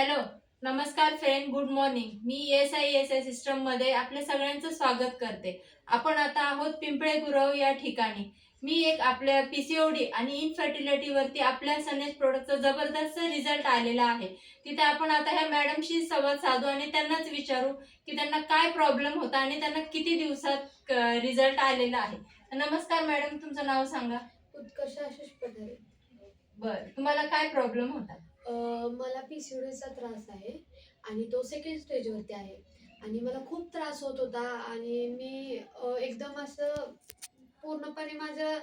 Hello, नमस्कार friend, good morning. Me S I सिस्टममध्ये आपल्या सगळ्यांचं स्वागत करते. आपण आता आहोत पिंपळे गुरव या ठिकाणी. मी एक आपल्या पीसीओडी आणि इनफर्टिलिटीवरती आपल्या सनेज प्रोडक्टचा जबरदस्त रिझल्ट आलेला आहे. तिथे आपण आता ह्या मॅडमशी संवाद साधू आणि त्यांनाच विचारू की त्यांना काय प्रॉब्लेम होता आणि त्यांना किती दिवसात रिझल्ट आलेला आहे. नमस्कार मॅडम, तुमचं नाव सांगा. उत्कर्ष आशिष पठारे. बरं, तुम्हाला काय प्रॉब्लेम होता? मला पीसीओडीचा त्रास आहे आणि तो सेकंड स्टेजवरती आहे आणि मला खूप त्रास होत होता आणि मी एकदम असं पूर्णपणे माझं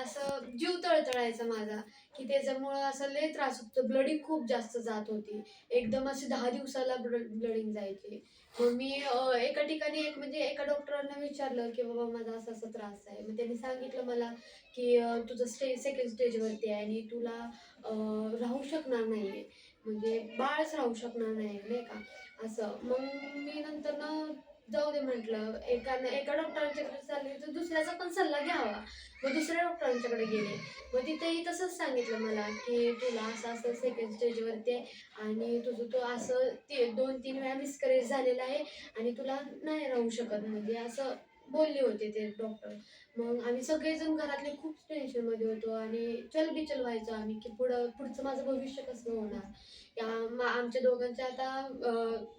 असं जीव तळतळायचा माझा, की त्याच्यामुळं असं लय त्रास होतो. ब्लडिंग खूप जास्त जात होती. एकदम अशी 10 दिवसाला ब्लडिंग जायची. मग मी एका ठिकाणी म्हणजे एका डॉक्टरांना विचारलं, की बाबा माझा असा-असा त्रास आहे. मग त्यांनी सांगितलं मला, की तुझं सेकंड स्टेजवरती आहे आणि तुला राहू शकणार नाहीये. म्हणजे बाळच राहू शकणार नाही, नाही का? असं. मग मी नंतर ना जाऊ दे म्हटलं. एका डॉक्टरांच्याकडे चालले तर दुसऱ्याचा पण सल्ला घ्यावा. मग दुसऱ्या डॉक्टरांच्याकडे गेले. मग तिथेही तसंच सांगितलं मला, की तुला असं-असं सेकंड स्टेजवरती आहे आणि तुझं तो असं 2-3 वेळा मिसकॅरेज झालेला आहे आणि तुला नाही राहू शकत म्हणजे असं बोलले होते ते डॉक्टर. मग आम्ही सगळेजण घरातले खूप टेन्शनमध्ये होतो आणि चलबिचल व्हायचो आम्ही, की पुढचं माझं भविष्य कसं होणार? आमच्या दोघांच्या आता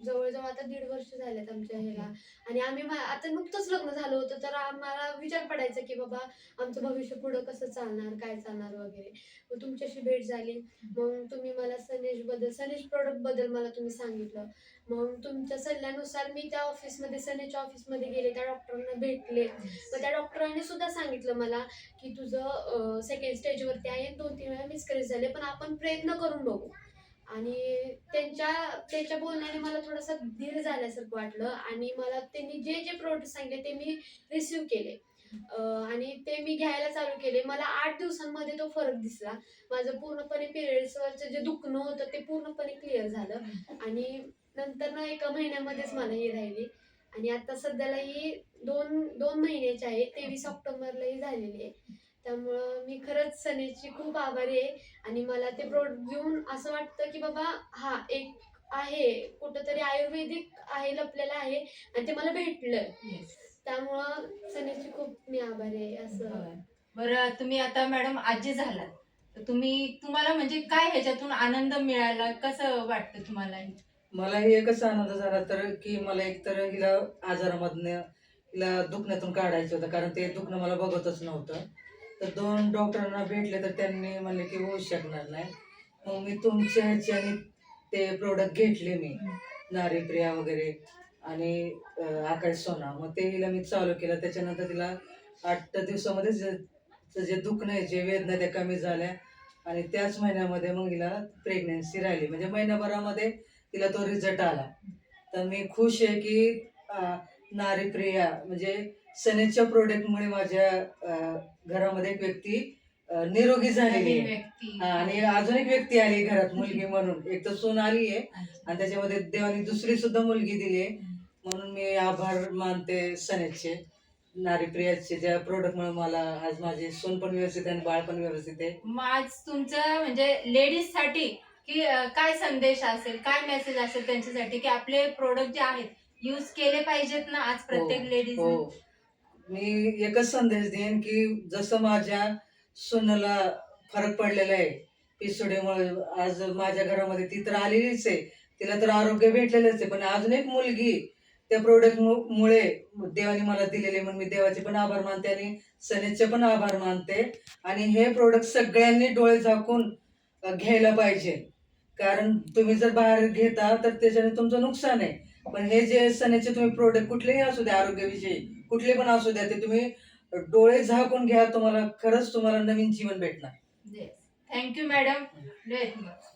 जवळ-जवळ आता 1.5 वर्ष झालेत आमच्या ह्याला आणि आम्ही आता नुकतंच लग्न झालं होतं, तर आम्हाला विचार पडायचा, की बाबा आमचं भविष्य पुढं कसं चालणार, काय चालणार वगैरे. मग तुमच्याशी भेट झाली. मग तुम्ही मला सनेज प्रॉडक्टबद्दल मला तुम्ही सांगितलं. मग तुमच्या सल्ल्यानुसार मी त्या सनेजच्या ऑफिसमध्ये गेले, त्या डॉक्टरांना भेटले. मग त्या डॉक्टरांनी सुद्धा सांगितलं मला, की तुझं सेकंड स्टेजवरती आहे, 2-3 वेळा मिसकॅरेज झाले, पण आपण प्रयत्न करून बघू. आणि त्यांच्या त्यांच्या बोलण्याने मला थोडासा धीर झाल्यासारखं वाटलं आणि मला त्यांनी जे प्रॉडक्ट सांगितले ते मी रिसीव्ह केले. आणि ते मी घ्यायला चालू केले. मला 8 दिवसांमध्ये तो फरक दिसला. माझं पूर्णपणे पिरियड्सवरचं जे दुखणं होतं ते पूर्णपणे क्लिअर झालं आणि नंतर ना 1 महिन्यामध्येच मला ही राहिली आणि आता सध्याला ही 2 महिन्याची आहे. 23 ऑक्टोबरला ही झालेली आहे. त्यामुळं मी खरंच सनेजची खूप आभारी आहे आणि मला ते प्रॉडक्ट घेऊन असं वाटतं, की बाबा हां, एक आहे कुठेतरी आयुर्वेदिक आहे, लपलेलं आहे आणि ते मला भेटलं. त्यामुळं सनेजची खूप मी आभारी आहे असं. बरं. बरं, तुम्ही आता मॅडम आजी झालात. तर तुम्हाला म्हणजे काय ह्याच्यातून आनंद मिळाला? कसं वाटतं तुम्हाला हे? मलाही एकच आनंद झाला तर की मला एकतर हिला आजारामधनं हिला दुखण्यातून काढायचं होतं, कारण ते दुखणं मला बघतच नव्हतं. तर 2 डॉक्टरांना भेटले तर त्यांनी म्हणले की होऊ शकणार नाही. मग मी तुमच्या ह्याच्याने ते प्रोडक्ट घेतले मी, नारीप्रिया वगैरे आणि आकाश सोना. मग ते हिला मी चालू केलं. त्याच्यानंतर तिला 8 दिवसामध्ये जे दुखणं आहे, जे वेदना आहे त्या कमी झाल्या आणि त्याच महिन्यामध्ये मग हिला प्रेग्नन्सी राहिली. म्हणजे महिन्याभरामध्ये तिला तो रिझल्ट आला. तर मी खुश आहे की नारीप्रिया म्हणजे सनेजच्या प्रोडक्टमुळे माझ्या घरामध्ये एक व्यक्ती निरोगी झालेली नवीन आहे. व्यक्ती. आणि अजून एक व्यक्ती आली घरात मुलगी म्हणून. एक तर सून आली आहे अच्छा. आणि त्याच्यामध्ये देवाने दुसरी सुद्धा मुलगी दिली आहे. म्हणून मी आभार मानते सनेजचे, नारीप्रियाचे, ज्या प्रोडक्टमुळे मला आज माझी सून पण व्यवस्थित आहे आणि बाळ पण व्यवस्थित आहे. मग आज तुमचं म्हणजे लेडीजसाठी की काय संदेश असेल, काय मेसेज असेल त्यांच्यासाठी की आपले प्रोडक्ट जे आहेत यूज केले पाहिजेत ना आज प्रत्येक हो, लेडीजने? हो. मी एकच संदेश देईन की जसं माझ्या सुनेला फरक पडलेला आहे पिसुडीमुळे, आज माझ्या घरामध्ये ती तर आलेलीच आहे, तिला तर आरोग्य भेटलेलंच आहे, पण अजून एक मुलगी त्या प्रोडक्ट मुळे देवाने मला दिलेले, म्हणून मी देवाचे पण आभार मानते आणि सनेजचे पण आभार मानते. आणि हे प्रोडक्ट सगळ्यांनी डोळे झाकून घ्यायला पाहिजे, कारण तुम्ही जर बाहेर घेता तर त्याच्याने तुमचं नुकसान आहे. पण हे जे सनेचे तुम्ही प्रोडक्ट कुठलेही असू द्या, आरोग्याविषयी कुठले पण असू द्या, ते तुम्ही डोळे झाकून घ्या, तुम्हाला खरंच तुम्हाला नवीन जीवन भेटणार. Yes. Thank you madam. Very much.